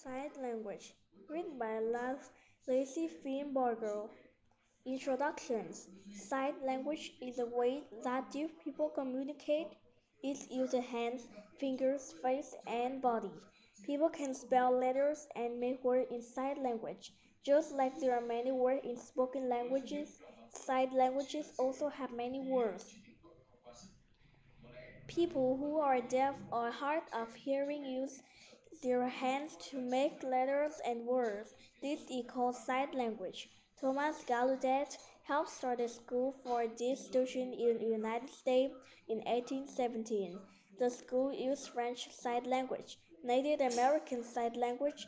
Sight language, written by Lacy Feinberger. Introductions. Sight language is a way that deaf people communicate. It uses hands, fingers, face, and body. People can spell letters and make words in sight language. Just like there are many words in spoken languages, sight languages also have many words. People who are deaf or hard of hearing use their hands to make letters and words. This is called sight language. Thomas Gallaudet helped start a school for deaf students in the United States in 1817. The school used French Sign Language, Native American Sign Language,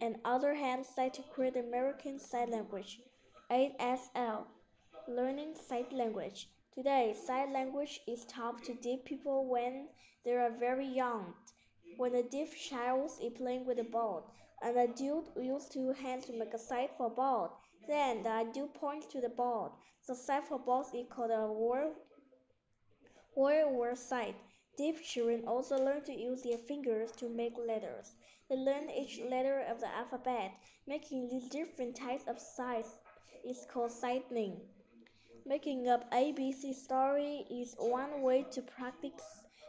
and other hand signs to create American Sign Language. ASL, Learning Sign Language. Today, sign language is taught to deaf people when they are very young. When a deaf child is playing with a ball, an adult uses two hands to make a sign for ball. Then the adult points to the ball. The sign for balls is called a word sign. Deaf children also learn to use their fingers to make letters. They learn each letter of the alphabet. Making these different types of signs is called signing. Making up ABC story is one way to practice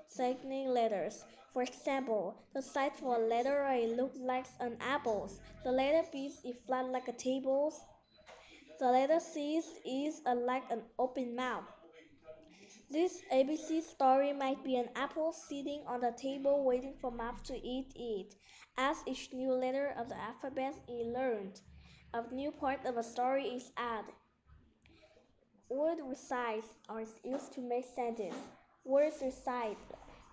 signing letters. For example, the sign for letter A looks like an apple. The letter B is flat like a table. The letter C is like an open mouth. This ABC story might be an apple sitting on the table waiting for mouth to eat it. As each new letter of the alphabet is learned, a new part of a story is added. Words recite are used to make sentences. Words recite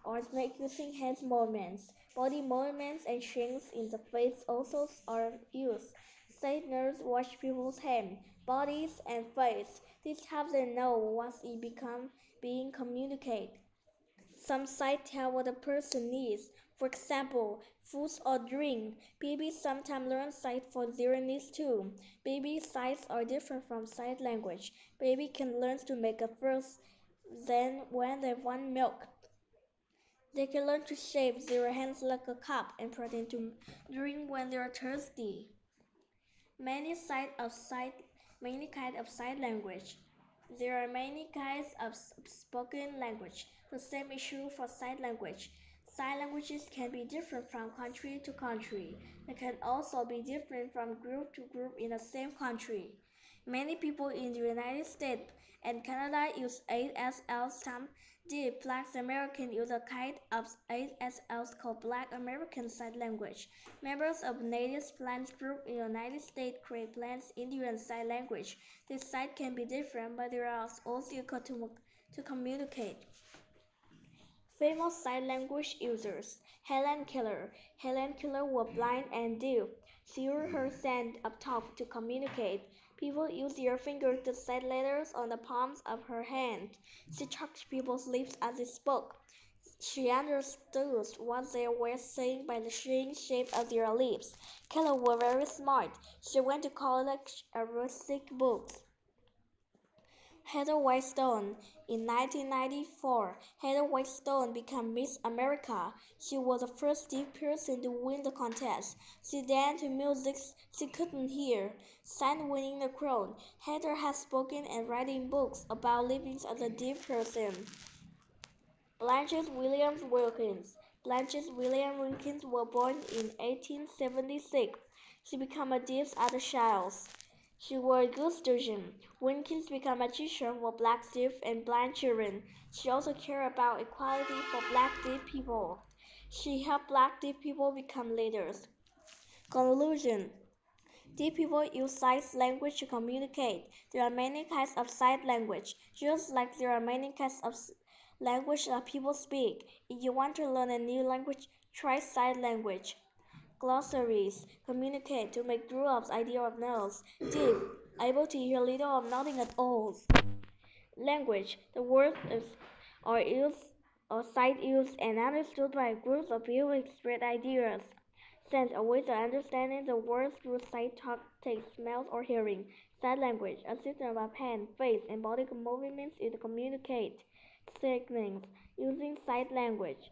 are made using hand movements. Body movements and shakes in the face also are used. Signers watch people's hands, bodies, and face. This helps them know what is being communicated. Some sites tell what a person needs. For example, food or drink. Babies sometimes learn sight for their needs too. Baby sights are different from sight language. Baby can learn to make a fuss then when they want milk. They can learn to shape their hands like a cup and pretend to drink when they are thirsty. Many sides of sight, many kinds of sign language. There are many kinds of spoken language. The same is true for sign language. Sign languages can be different from country to country. They can also be different from group to group in the same country. Many people in the United States and Canada use ASL. Some deep Black Americans use a kind of ASL called Black American Sign Language. Members of Native Plant group in the United States create Plants Indian Sign Language. These signs can be different, but they are also equal to communicate. Famous sign language users. Helen Keller. Helen Keller was blind and deaf. She used her hand up top to communicate. People use their fingers to set letters on the palms of her hand. She touched people's lips as they spoke. She understood what they were saying by the changing shape of their lips. Keller was very smart. She went to college and wrote 6 books. Heather Whitestone. In 1994, Heather Whitestone became Miss America. She was the first deaf person to win the contest. She danced to music she couldn't hear, sang winning the crown. Heather has spoken and written books about living as a deaf person. Blanche Williams Wilkins. Blanche Williams Wilkins was born in 1876. She became a deaf as a child. She was a good student. Wilkins became a teacher for black deaf and blind children. She also cared about equality for black deaf people. She helped black deaf people become leaders. Conclusion. Deaf people use sign language to communicate. There are many kinds of sign language, just like there are many kinds of language that people speak. If you want to learn a new language, try sign language. Glossaries communicate to make groups idea of nouns. Deaf, able to hear little or nothing at all. Language, the words are used or sight used and understood by groups of people with express ideas. Sense, a way of understanding the words through sight, talk, taste, smell, or hearing. Sign language, a system of hand, face, and body movements to communicate signals using sign language.